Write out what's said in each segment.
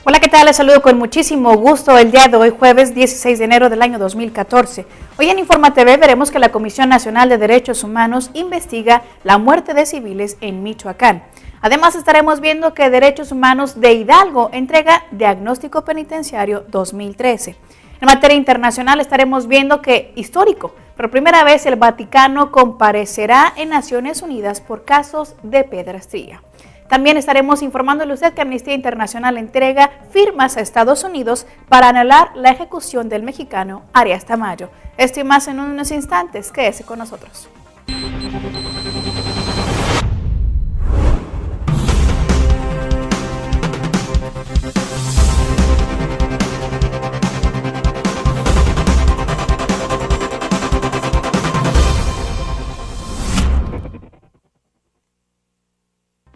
Hola, ¿qué tal? Les saludo con muchísimo gusto el día de hoy, jueves 16 de enero del año 2014. Hoy en Informa TV veremos que la Comisión Nacional de Derechos Humanos investiga la muerte de civiles en Michoacán. Además, estaremos viendo que Derechos Humanos de Hidalgo entrega Diagnóstico Penitenciario 2013. En materia internacional estaremos viendo que, histórico, por primera vez el Vaticano comparecerá en Naciones Unidas por casos de pederastia. También estaremos informándole a usted que Amnistía Internacional entrega firmas a Estados Unidos para anular la ejecución del mexicano Arias Tamayo. Esto y más en unos instantes. Quédese con nosotros.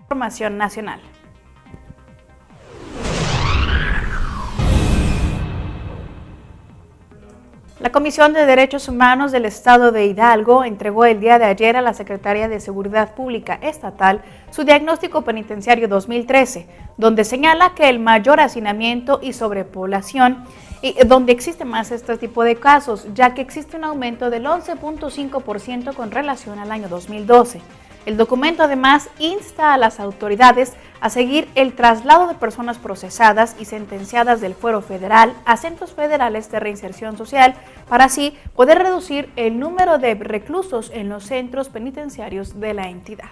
Información nacional. La Comisión de Derechos Humanos del Estado de Hidalgo entregó el día de ayer a la Secretaría de Seguridad Pública Estatal su Diagnóstico Penitenciario 2013, donde señala que el mayor hacinamiento y sobrepoblación y donde existe más este tipo de casos, ya que existe un aumento del 11.5% con relación al año 2012. El documento además insta a las autoridades a seguir el traslado de personas procesadas y sentenciadas del fuero federal a centros federales de reinserción social para así poder reducir el número de reclusos en los centros penitenciarios de la entidad.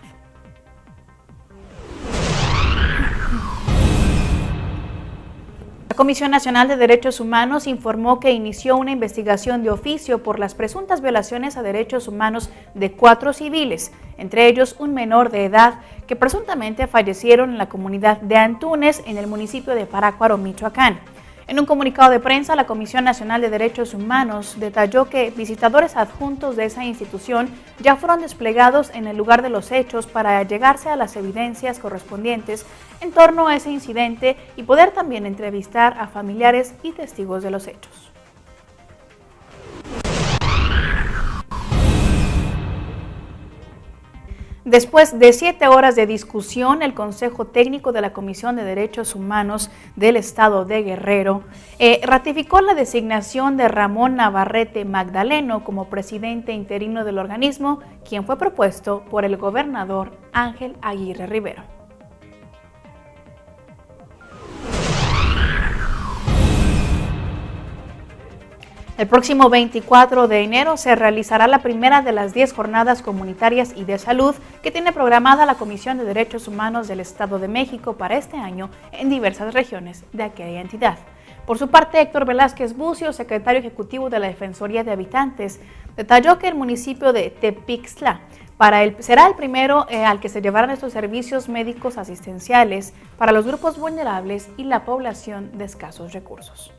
La Comisión Nacional de Derechos Humanos informó que inició una investigación de oficio por las presuntas violaciones a derechos humanos de 4 civiles, entre ellos un menor de edad, que presuntamente fallecieron en la comunidad de Antunes, en el municipio de Parácuaro, Michoacán. En un comunicado de prensa, la Comisión Nacional de Derechos Humanos detalló que visitadores adjuntos de esa institución ya fueron desplegados en el lugar de los hechos para llegarse a las evidencias correspondientes en torno a ese incidente y poder también entrevistar a familiares y testigos de los hechos. Después de 7 horas de discusión, el Consejo Técnico de la Comisión de Derechos Humanos del Estado de Guerrero ratificó la designación de Ramón Navarrete Magdaleno como presidente interino del organismo, quien fue propuesto por el gobernador Ángel Aguirre Rivero. El próximo 24 de enero se realizará la primera de las 10 jornadas comunitarias y de salud que tiene programada la Comisión de Derechos Humanos del Estado de México para este año en diversas regiones de aquella entidad. Por su parte, Héctor Velázquez Bucio, secretario ejecutivo de la Defensoría de Habitantes, detalló que el municipio de Tepixtlá será el primero al que se llevarán estos servicios médicos asistenciales para los grupos vulnerables y la población de escasos recursos.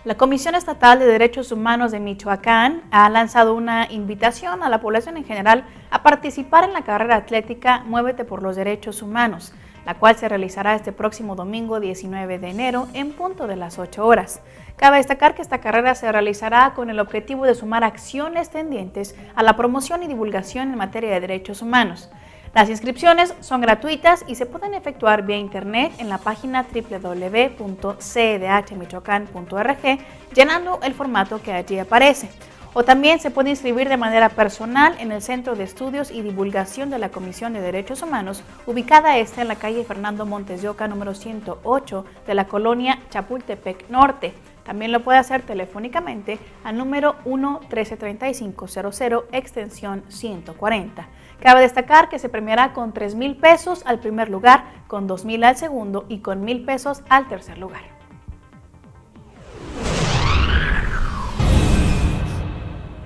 La Comisión Estatal de Derechos Humanos de Michoacán ha lanzado una invitación a la población en general a participar en la carrera atlética Muévete por los Derechos Humanos, la cual se realizará este próximo domingo 19 de enero en punto de las 8 horas. Cabe destacar que esta carrera se realizará con el objetivo de sumar acciones tendientes a la promoción y divulgación en materia de derechos humanos. Las inscripciones son gratuitas y se pueden efectuar vía internet en la página www.cdhmichoacan.org llenando el formato que allí aparece. O también se puede inscribir de manera personal en el Centro de Estudios y Divulgación de la Comisión de Derechos Humanos, ubicada en la calle Fernando Montes de Oca, número 108 de la colonia Chapultepec Norte. También lo puede hacer telefónicamente al número 1-133500, extensión 140. Cabe destacar que se premiará con 3,000 pesos al primer lugar, con 2,000 al segundo y con 1,000 pesos al tercer lugar.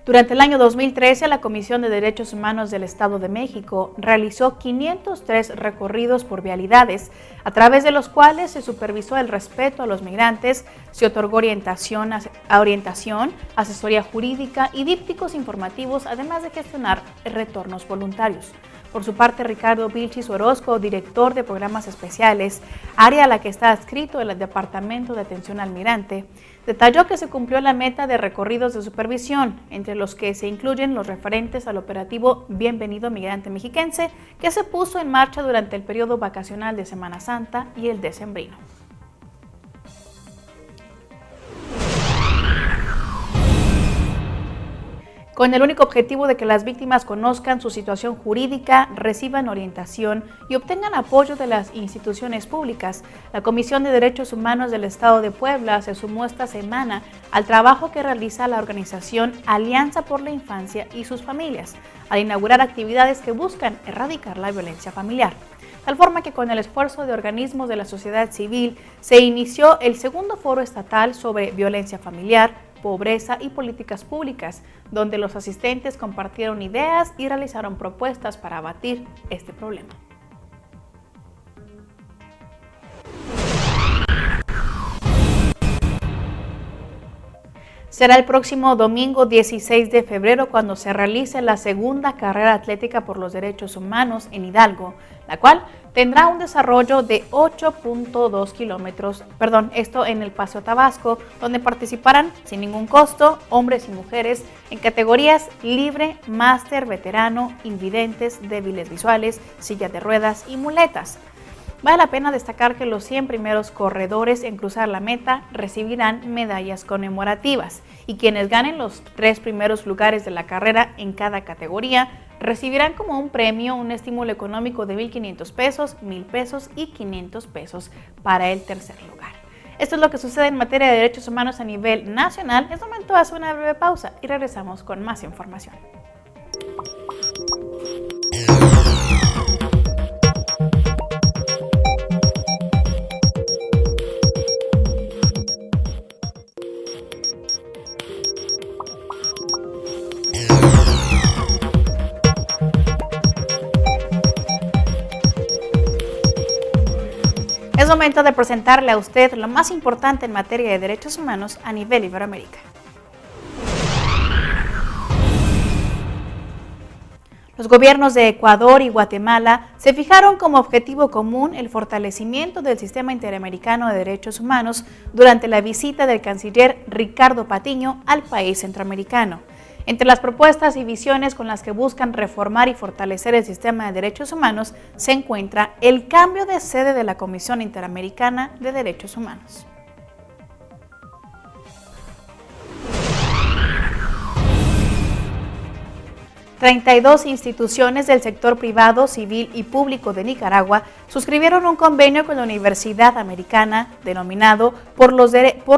Durante el año 2013, la Comisión de Derechos Humanos del Estado de México realizó 503 recorridos por vialidades, a través de los cuales se supervisó el respeto a los migrantes, se otorgó orientación, asesoría jurídica y dípticos informativos, además de gestionar retornos voluntarios. Por su parte, Ricardo Vilchis Orozco, director de programas especiales, área a la que está adscrito el Departamento de Atención al Migrante, detalló que se cumplió la meta de recorridos de supervisión, entre los que se incluyen los referentes al operativo Bienvenido Migrante Mexiquense, que se puso en marcha durante el periodo vacacional de Semana Santa y el decembrino. Con el único objetivo de que las víctimas conozcan su situación jurídica, reciban orientación y obtengan apoyo de las instituciones públicas, la Comisión de Derechos Humanos del Estado de Puebla se sumó esta semana al trabajo que realiza la organización Alianza por la Infancia y sus Familias, al inaugurar actividades que buscan erradicar la violencia familiar. Tal forma que con el esfuerzo de organismos de la sociedad civil se inició el segundo foro estatal sobre violencia familiar, pobreza y políticas públicas, donde los asistentes compartieron ideas y realizaron propuestas para abatir este problema. Será el próximo domingo 16 de febrero cuando se realice la segunda carrera atlética por los derechos humanos en Hidalgo, la cual tendrá un desarrollo de 8.2 kilómetros, esto en el Paseo Tabasco, donde participarán sin ningún costo hombres y mujeres en categorías libre, máster, veterano, invidentes, débiles visuales, silla de ruedas y muletas. Vale la pena destacar que los 100 primeros corredores en cruzar la meta recibirán medallas conmemorativas y quienes ganen los 3 primeros lugares de la carrera en cada categoría recibirán como un premio un estímulo económico de 1,500 pesos, 1,000 pesos y 500 pesos para el tercer lugar. Esto es lo que sucede en materia de derechos humanos a nivel nacional. Es momento de hacer una breve pausa y regresamos con más información. Es momento de presentarle a usted lo más importante en materia de derechos humanos a nivel Iberoamérica. Los gobiernos de Ecuador y Guatemala se fijaron como objetivo común el fortalecimiento del sistema interamericano de derechos humanos durante la visita del canciller Ricardo Patiño al país centroamericano. Entre las propuestas y visiones con las que buscan reformar y fortalecer el sistema de derechos humanos se encuentra el cambio de sede de la Comisión Interamericana de Derechos Humanos. $32 instituciones del sector privado, civil y público de Nicaragua suscribieron un convenio con la Universidad Americana denominado por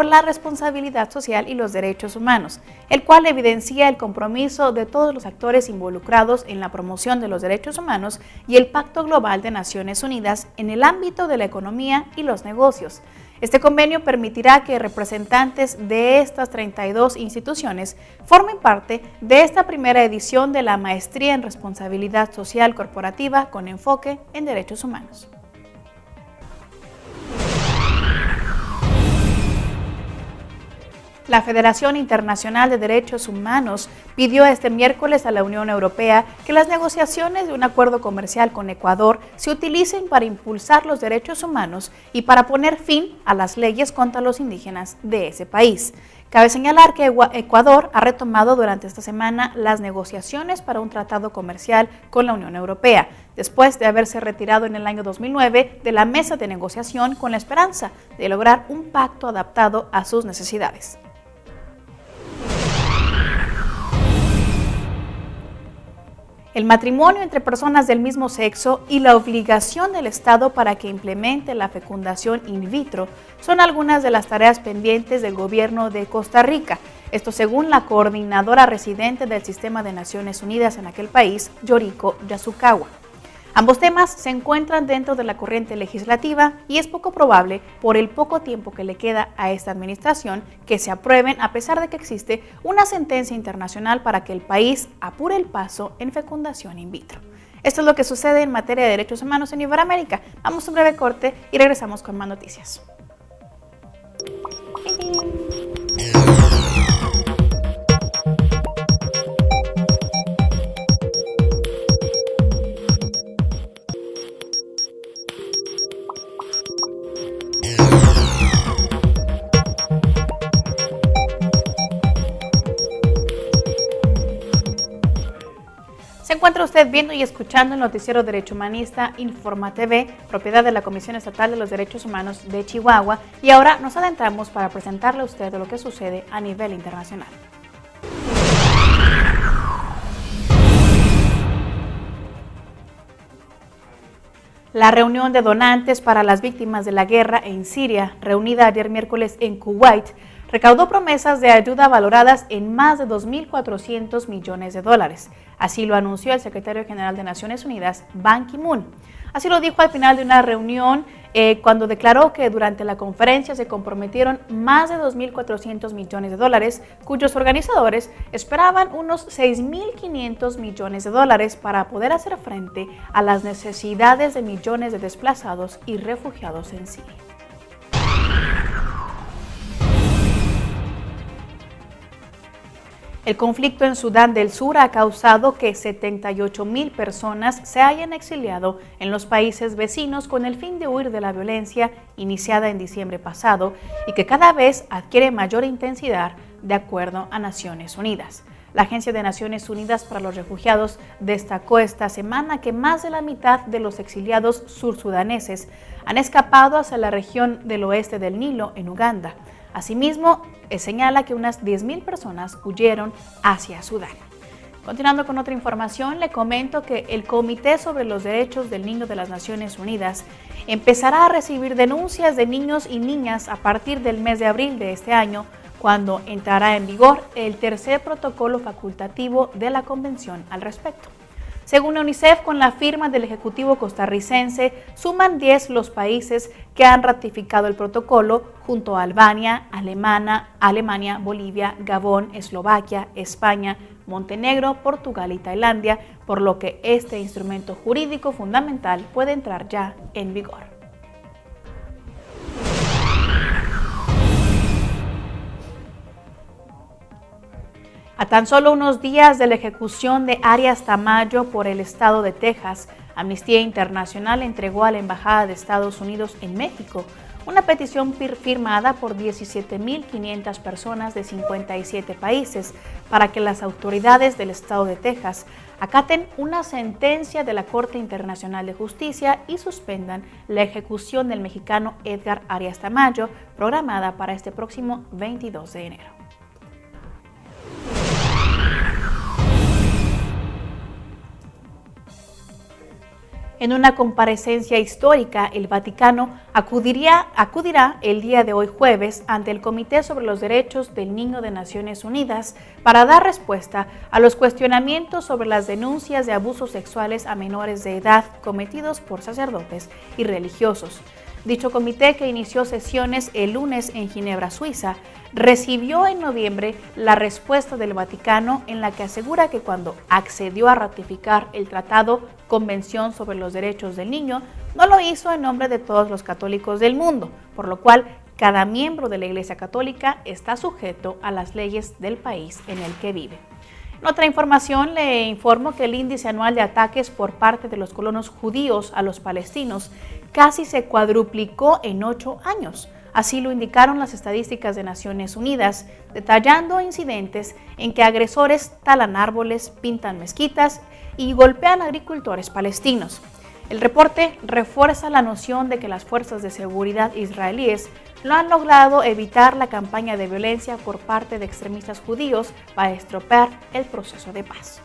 la responsabilidad social y los derechos humanos, el cual evidencia el compromiso de todos los actores involucrados en la promoción de los derechos humanos y el Pacto Global de Naciones Unidas en el ámbito de la economía y los negocios. Este convenio permitirá que representantes de estas 32 instituciones formen parte de esta primera edición de la Maestría en Responsabilidad Social Corporativa con enfoque en derechos humanos. La Federación Internacional de Derechos Humanos pidió este miércoles a la Unión Europea que las negociaciones de un acuerdo comercial con Ecuador se utilicen para impulsar los derechos humanos y para poner fin a las leyes contra los indígenas de ese país. Cabe señalar que Ecuador ha retomado durante esta semana las negociaciones para un tratado comercial con la Unión Europea, después de haberse retirado en el año 2009 de la mesa de negociación con la esperanza de lograr un pacto adaptado a sus necesidades. El matrimonio entre personas del mismo sexo y la obligación del Estado para que implemente la fecundación in vitro son algunas de las tareas pendientes del gobierno de Costa Rica. Esto según la coordinadora residente del Sistema de Naciones Unidas en aquel país, Yoriko Yasukawa. Ambos temas se encuentran dentro de la corriente legislativa y es poco probable, por el poco tiempo que le queda a esta administración, que se aprueben a pesar de que existe una sentencia internacional para que el país apure el paso en fecundación in vitro. Esto es lo que sucede en materia de derechos humanos en Iberoamérica. Vamos a un breve corte y regresamos con más noticias. usted viendo y escuchando el noticiero Derecho Humanista Informa TV, propiedad de la Comisión Estatal de los Derechos Humanos de Chihuahua, y ahora nos adentramos para presentarle a usted lo que sucede a nivel internacional. La reunión de donantes para las víctimas de la guerra en Siria, reunida ayer miércoles en Kuwait, recaudó promesas de ayuda valoradas en más de 2.400 millones de dólares. Así lo anunció el secretario general de Naciones Unidas, Ban Ki-moon. Así lo dijo al final de una reunión cuando declaró que durante la conferencia se comprometieron más de 2.400 millones de dólares, cuyos organizadores esperaban unos 6.500 millones de dólares para poder hacer frente a las necesidades de millones de desplazados y refugiados en Siria. El conflicto en Sudán del Sur ha causado que 78.000 personas se hayan exiliado en los países vecinos con el fin de huir de la violencia iniciada en diciembre pasado y que cada vez adquiere mayor intensidad de acuerdo a Naciones Unidas. La Agencia de Naciones Unidas para los Refugiados destacó esta semana que más de la mitad de los exiliados sursudaneses han escapado hacia la región del oeste del Nilo, en Uganda. Asimismo, señala que unas 10.000 personas huyeron hacia Sudán. Continuando con otra información, le comento que el Comité sobre los Derechos del Niño de las Naciones Unidas empezará a recibir denuncias de niños y niñas a partir del mes de abril de este año, cuando entrará en vigor el tercer protocolo facultativo de la Convención al respecto. Según la UNICEF, con la firma del Ejecutivo costarricense, suman 10 los países que han ratificado el protocolo, junto a Albania, Alemania, Bolivia, Gabón, Eslovaquia, España, Montenegro, Portugal y Tailandia, por lo que este instrumento jurídico fundamental puede entrar ya en vigor. A tan solo unos días de la ejecución de Arias Tamayo por el estado de Texas, Amnistía Internacional entregó a la Embajada de Estados Unidos en México una petición firmada por 17.500 personas de 57 países para que las autoridades del estado de Texas acaten una sentencia de la Corte Internacional de Justicia y suspendan la ejecución del mexicano Edgar Arias Tamayo, programada para este próximo 22 de enero. En una comparecencia histórica, el Vaticano acudirá el día de hoy jueves ante el Comité sobre los Derechos del Niño de Naciones Unidas para dar respuesta a los cuestionamientos sobre las denuncias de abusos sexuales a menores de edad cometidos por sacerdotes y religiosos. Dicho comité, que inició sesiones el lunes en Ginebra, Suiza, recibió en noviembre la respuesta del Vaticano en la que asegura que cuando accedió a ratificar el Tratado Convención sobre los Derechos del Niño, no lo hizo en nombre de todos los católicos del mundo, por lo cual cada miembro de la Iglesia Católica está sujeto a las leyes del país en el que vive. En otra información, le informo que el índice anual de ataques por parte de los colonos judíos a los palestinos casi se cuadruplicó en 8 años. Así lo indicaron las estadísticas de Naciones Unidas, detallando incidentes en que agresores talan árboles, pintan mezquitas y golpean a agricultores palestinos. El reporte refuerza la noción de que las fuerzas de seguridad israelíes no han logrado evitar la campaña de violencia por parte de extremistas judíos para estropear el proceso de paz.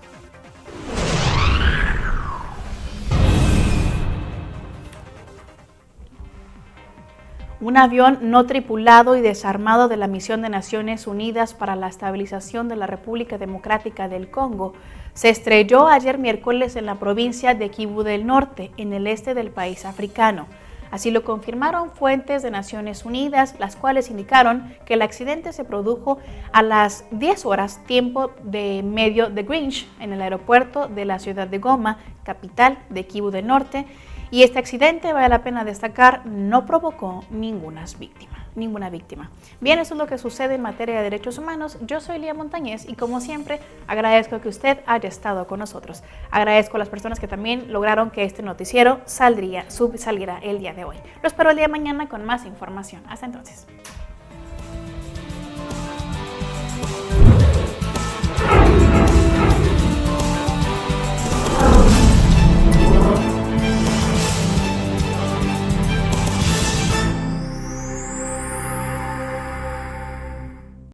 Un avión no tripulado y desarmado de la Misión de Naciones Unidas para la Estabilización de la República Democrática del Congo se estrelló ayer miércoles en la provincia de Kivu del Norte, en el este del país africano. Así lo confirmaron fuentes de Naciones Unidas, las cuales indicaron que el accidente se produjo a las 10 horas tiempo de medio de Greenwich, en el aeropuerto de la ciudad de Goma, capital de Kivu del Norte, y este accidente, vale la pena destacar, no provocó ninguna víctima. Bien, eso es lo que sucede en materia de derechos humanos. Yo soy Lía Montañez y, como siempre, agradezco que usted haya estado con nosotros. Agradezco a las personas que también lograron que este noticiero saliera el día de hoy. Lo espero el día de mañana con más información. Hasta entonces.